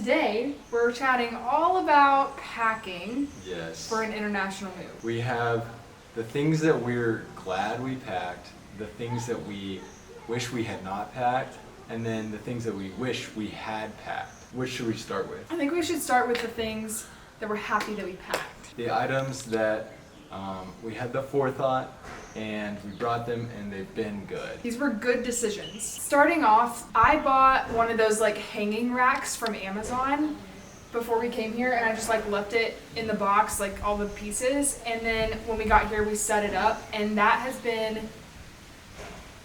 today we're chatting all about packing for an international move. We have the things that we're glad we packed, the things that we wish we had not packed, and then the things that we wish we had packed. Which should we start with? I think we should start with the things that we're happy that we packed. The items that we had the forethought and we brought them and they've been good. These were good decisions. Starting off, I bought one of those like hanging racks from Amazon before we came here, and I just like left it in the box, like all the pieces, and then when we got here we set it up, and that has been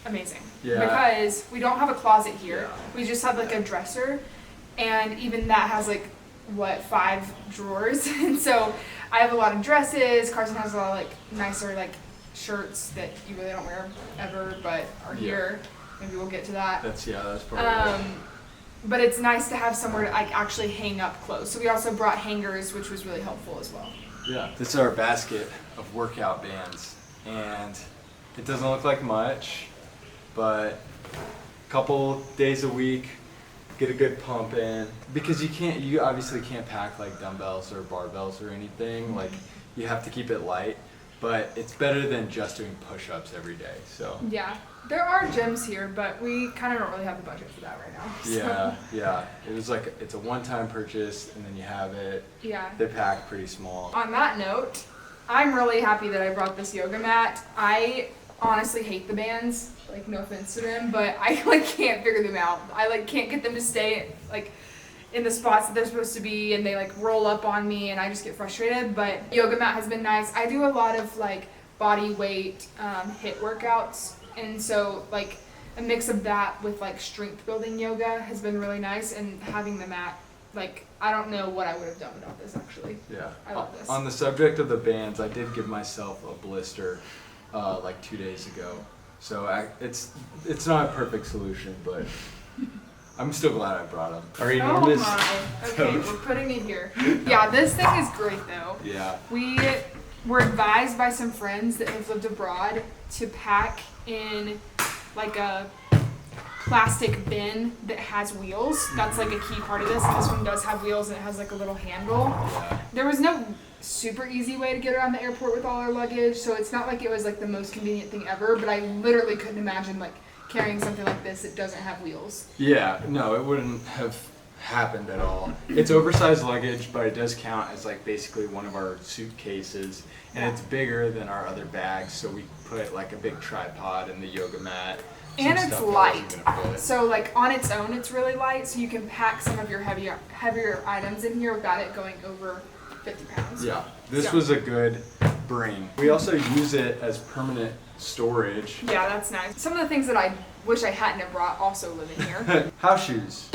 amazing. Yeah. Because we don't have a closet here. Yeah. We just have like a dresser, and even that has like 5 drawers. And so I have a lot of dresses. Carson has a lot of like nicer like shirts that you really don't wear ever but are here. Maybe we'll get to that. That's part of it. But it's nice to have somewhere to like actually hang up clothes. So we also brought hangers, which was really helpful as well. Yeah. This is our basket of workout bands, and it doesn't look like much, but a couple days a week, get a good pump in, because you obviously can't pack like dumbbells or barbells or anything. Like, you have to keep it light, but it's better than just doing push-ups every day. So yeah, there are gyms here, but we kind of don't really have the budget for that right now. So. Yeah. It was like, it's a one-time purchase, and then you have it. Yeah. They pack pretty small. On that note, I'm really happy that I brought this yoga mat. I honestly hate the bands, like no offense to them, but I like can't figure them out. I like can't get them to stay like in the spots that they're supposed to be, and they like roll up on me and I just get frustrated. But yoga mat has been nice. I do a lot of like body weight HIIT workouts, and so like a mix of that with like strength building yoga has been really nice, and having the mat, like I don't know what I would have done without this actually. Yeah. I love this. On the subject of the bands, I did give myself a blister like 2 days ago. So it's not a perfect solution, but I'm still glad I brought them. Our enormous Okay, we're putting it here. Yeah, this thing is great though. Yeah. We were advised by some friends that have lived abroad to pack in like a plastic bin that has wheels. That's like a key part of this. This one does have wheels, and it has like a little handle. Yeah. There was no super easy way to get around the airport with all our luggage, so it's not like it was like the most convenient thing ever, but I literally couldn't imagine like carrying something like this that doesn't have wheels. Yeah, no, it wouldn't have happened at all. It's oversized luggage, but it does count as like basically one of our suitcases, and it's bigger than our other bags, so we put like a big tripod and the yoga mat. And it's light, so like on its own it's really light, so you can pack some of your heavier items in here without it going over 50 pounds. Yeah, this was a good bring. We also use it as permanent storage. Yeah, that's nice. Some of the things that I wish I hadn't have brought also live in here. House shoes.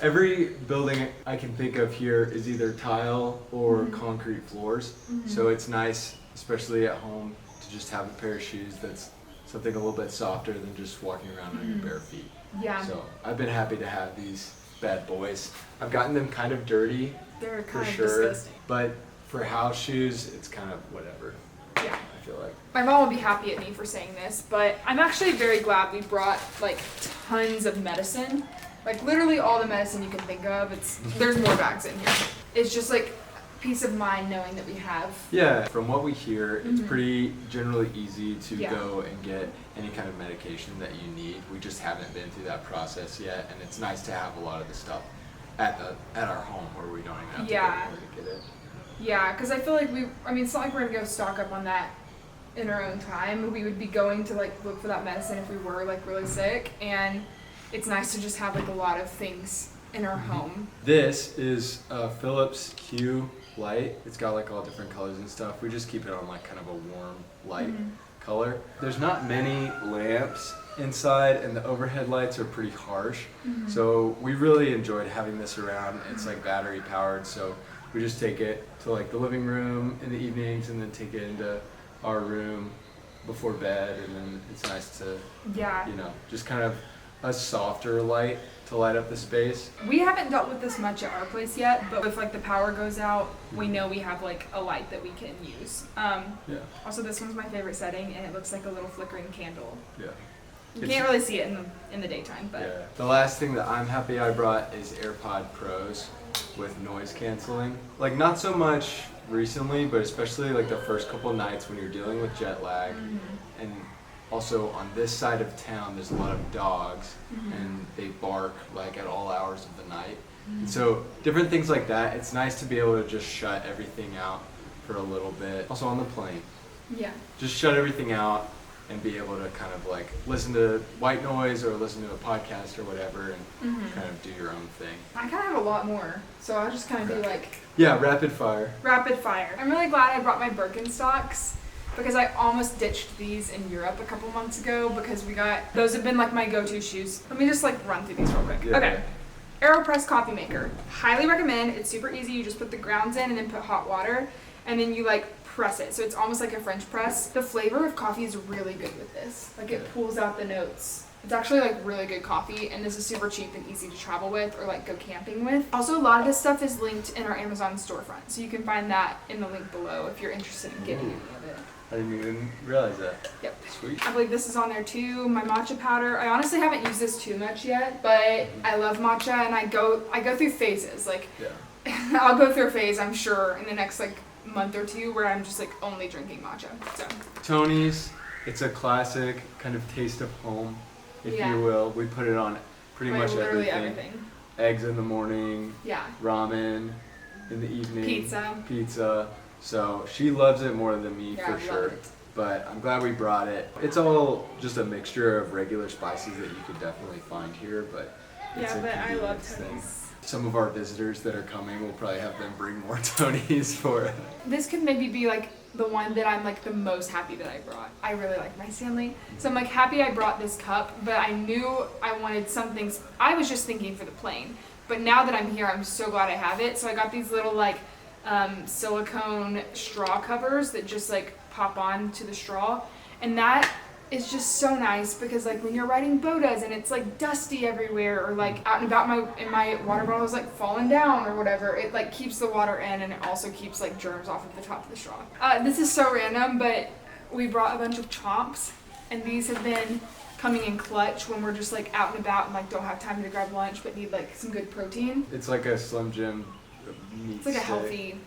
Every building I can think of here is either tile or concrete floors. So it's nice, especially at home, to just have a pair of shoes that's something a little bit softer than just walking around on your bare feet. Yeah. So I've been happy to have these bad boys. I've gotten them kind of dirty. They're for kind of sure, disgusting. but for house shoes, it's kind of whatever. Yeah. I feel like. My mom will be happy at me for saying this, but I'm actually very glad we brought like tons of medicine. Like literally all the medicine you can think of. There's more bags in here. It's just like peace of mind knowing that we have. Yeah, from what we hear, it's pretty generally easy to go and get any kind of medication that you need. We just haven't been through that process yet, and it's nice to have a lot of the stuff at our home where we don't even have to go anywhere to get it. Yeah, because I feel like it's not like we're gonna go stock up on that in our own time. We would be going to like look for that medicine if we were like really sick, and it's nice to just have like a lot of things in our home. This is a Philips Hue light. It's got like all different colors and stuff. We just keep it on like kind of a warm light color. There's not many lamps inside, and the overhead lights are pretty harsh. So we really enjoyed having this around. It's like battery powered, so we just take it to like the living room in the evenings, and then take it into our room before bed, and then it's nice to just kind of a softer light to light up the space. We haven't dealt with this much at our place yet, but if like the power goes out, we know we have like a light that we can use. Also, this one's my favorite setting, and it looks like a little flickering candle. Yeah. You can't really see it in the daytime, but. Yeah. The last thing that I'm happy I brought is AirPod Pros with noise canceling. Like not so much recently, but especially like the first couple nights when you're dealing with jet lag, and also on this side of town there's a lot of dogs, and they bark like at all hours of the night. And so different things like that, it's nice to be able to just shut everything out for a little bit. Also on the plane, Yeah. just shut everything out and be able to kind of like listen to white noise or listen to a podcast or whatever, and kind of do your own thing. I kind of have a lot more, so I'll just kind of do like Yeah, rapid fire. rapid fire. I'm really glad I brought my Birkenstocks because I almost ditched these in Europe a couple months ago because those have been like my go-to shoes. Let me just like run through these real quick. Yeah. Okay. AeroPress coffee maker. Highly recommend. It's super easy. You just put the grounds in and then put hot water, and then you like press it. So it's almost like a French press. The flavor of coffee is really good with this. Like it pulls out the notes. It's actually like really good coffee, and this is super cheap and easy to travel with or like go camping with. Also, a lot of this stuff is linked in our Amazon storefront, so you can find that in the link below if you're interested in getting any of it. I didn't even realize that. Yep. Sweet. I believe this is on there too. My matcha powder. I honestly haven't used this too much yet, but I love matcha, and I go through phases. Like Yeah. I'll go through a phase, I'm sure, in the next like month or two where I'm just like only drinking matcha. So Tony's, it's a classic kind of taste of home, if Yeah. you will. We put it on pretty like, much literally everything. everything. Eggs in the morning, Yeah. ramen in the evening, Pizza. So she loves it more than me Yeah, for I love sure. it. But I'm glad we brought it. It's all just a mixture of regular spices that you could definitely find here, but it's Yeah, a but I love convenience thing. Tony's. Some of our visitors that are coming, we'll probably have them bring more Tony's for it. This could maybe be like the one that I'm like the most happy that I brought. I really like my Stanley. So I'm like happy I brought this cup, but I knew I wanted something. I was just thinking for the plane. But now that I'm here, I'm so glad I have it. So I got these little like silicone straw covers that just like pop on to the straw. And that is just so nice because like when you're riding bodas and it's like dusty everywhere, or like out and about my water bottle is like falling down or whatever, it like keeps the water in, and it also keeps like germs off of the top of the straw. This is so random, but we brought a bunch of chomps, and these have been coming in clutch when we're just like out and about and like don't have time to grab lunch but need like some good protein. It's like a Slim Jim meat It's like a stick. healthy.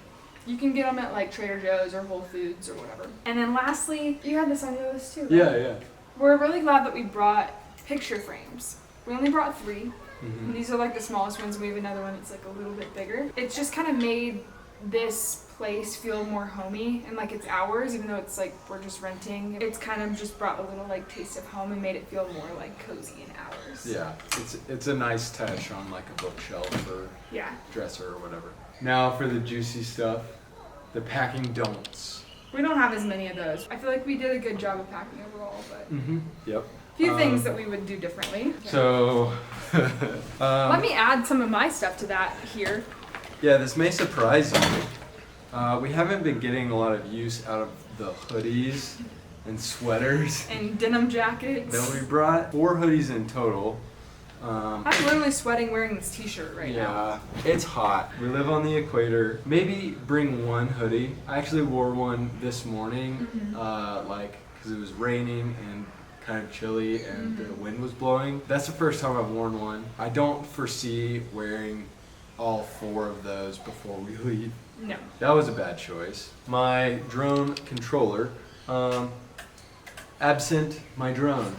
You can get them at like Trader Joe's or Whole Foods or whatever. And then lastly, you had this on your list too, right? Yeah. We're really glad that we brought picture frames. We only brought 3. And these are like the smallest ones. We have another one that's like a little bit bigger. It's just kind of made this place feel more homey and like it's ours, even though it's like we're just renting. It's kind of just brought a little like taste of home and made it feel more like cozy and ours. Yeah, it's a nice touch on like a bookshelf or Yeah. dresser or whatever. Now for the juicy stuff, the packing don'ts. We don't have as many of those. I feel like we did a good job of packing overall, but Yep. a few things that we would do differently. So, Let me add some of my stuff to that here. yeah, this may surprise you. We haven't been getting a lot of use out of the hoodies and sweaters And denim jackets. that we brought. 4 hoodies in total. I'm literally sweating wearing this t-shirt right now. Yeah, it's hot. We live on the equator. Maybe bring 1 hoodie. I actually wore one this morning, because it was raining and kind of chilly and the wind was blowing. That's the first time I've worn one. I don't foresee wearing all 4 of those before we leave. No. That was a bad choice. My drone controller, absent my drone.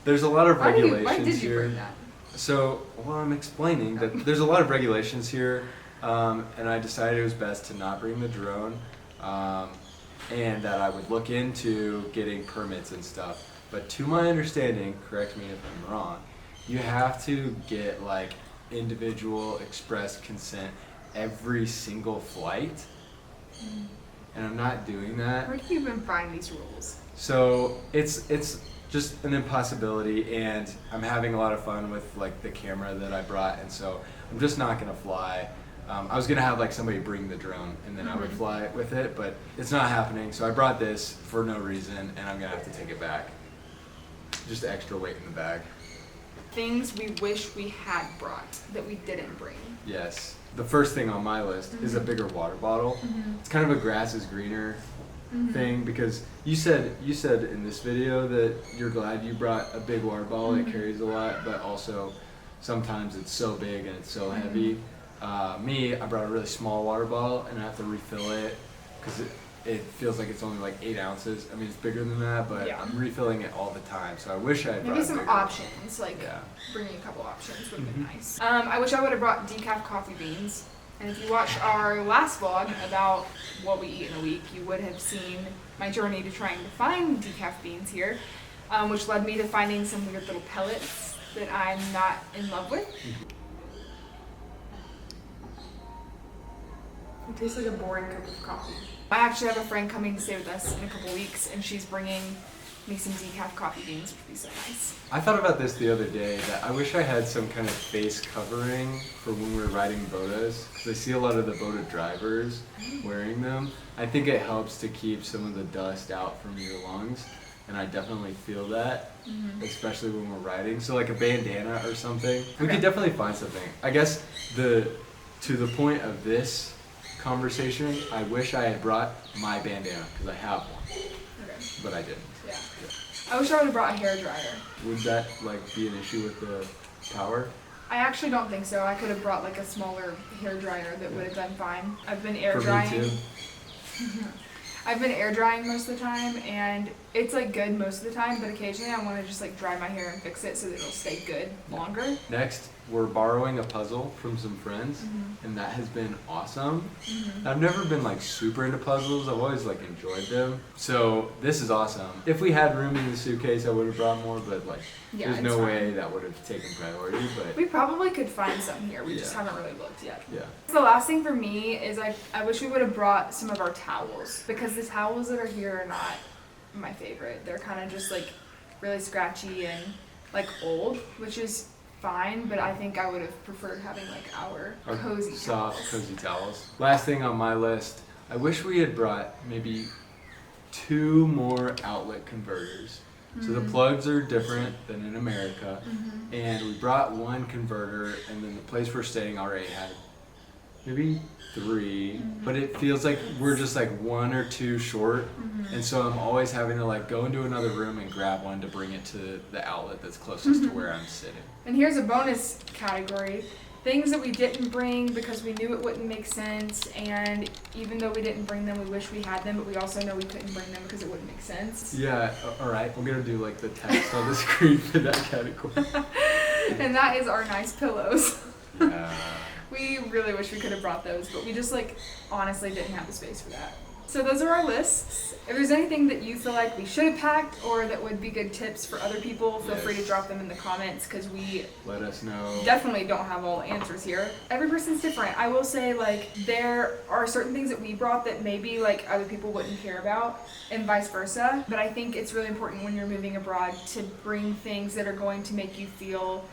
There's a lot of regulations why did you here. bring that? So, well, I'm explaining that there's a lot of regulations here, and I decided it was best to not bring the drone, and that I would look into getting permits and stuff. But to my understanding, correct me if I'm wrong, you have to get like individual express consent every single flight, and I'm not doing that. Where do you even find these rules? So it's just an impossibility, and I'm having a lot of fun with like the camera that I brought, and so I'm just not gonna fly. I was gonna have like somebody bring the drone and then I would fly with it, but it's not happening. So I brought this for no reason, and I'm gonna have to take it back. Just extra weight in the bag. Things we wish we had brought that we didn't bring. Yes. The first thing on my list is a bigger water bottle. It's kind of a grass is greener thing, because you said in this video that you're glad you brought a big water bottle that carries a lot, but also sometimes it's so big and it's so heavy. Me, I brought a really small water bottle and I have to refill it because it feels like it's only like 8 ounces. I mean, it's bigger than that, but I'm refilling it all the time. So I wish I had brought maybe some bigger. options, like bringing a couple options would have been nice. I wish I would have brought decaf coffee beans. And if you watched our last vlog about what we eat in a week, you would have seen my journey to trying to find decaf beans here, which led me to finding some weird little pellets that I'm not in love with. It tastes like a boring cup of coffee. I actually have a friend coming to stay with us in a couple weeks, and she's bringing me some decaf coffee beans, which would be so nice. I thought about this the other day, that I wish I had some kind of face covering for when we're riding bodas, because I see a lot of the boda drivers wearing them. I think it helps to keep some of the dust out from your lungs, and I definitely feel that, especially when we're riding. So like a bandana or something. We could definitely find something. I guess to the point of this conversation, I wish I had brought my bandana, because I have one, but I didn't. Yeah. I wish I would have brought a hair dryer. Would that like be an issue with the power? I actually don't think so. I could have brought like a smaller hair dryer that would have been fine. I've been air drying. For me too. I've been air drying most of the time, and it's like good most of the time, but occasionally I want to just like dry my hair and fix it so that it'll stay good longer. Next, we're borrowing a puzzle from some friends, and that has been awesome. I've never been like super into puzzles. I've always like enjoyed them. So this is awesome. If we had room in the suitcase, I would have brought more, but like there's no way that would have taken priority. But we probably could find some here. We just haven't really looked yet. Yeah. The last thing for me is I wish we would have brought some of our towels, because the towels that are here are not my favorite. They're kind of just like really scratchy and like old, which is fine, but I think I would have preferred having like our cozy soft, towels. cozy towels. Last thing on my list, I wish we had brought maybe 2 more outlet converters. So the plugs are different than in America, and we brought 1 converter, and then the place we're staying already had maybe 3, but it feels like we're just like 1 or 2 short, and so I'm always having to like go into another room and grab one to bring it to the outlet that's closest to where I'm sitting. And here's a bonus category. Things that we didn't bring because we knew it wouldn't make sense, and even though we didn't bring them, we wish we had them, but we also know we couldn't bring them because it wouldn't make sense. Yeah, alright, we're gonna do like the text on the screen for that category. And that is our nice pillows. Yeah. We really wish we could have brought those, but we just like honestly didn't have the space for that. So those are our lists. If there's anything that you feel like we should have packed or that would be good tips for other people, feel free to drop them in the comments, because we let us know. Definitely don't have all the answers here. Every person's different. I will say like there are certain things that we brought that maybe like other people wouldn't care about, and vice versa. But I think it's really important when you're moving abroad to bring things that are going to make you feel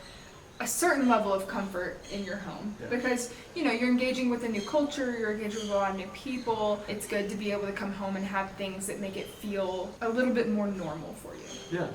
a certain level of comfort in your home, because you know you're engaging with a new culture, you're engaging with a lot of new people. It's good to be able to come home and have things that make it feel a little bit more normal for you. Yeah.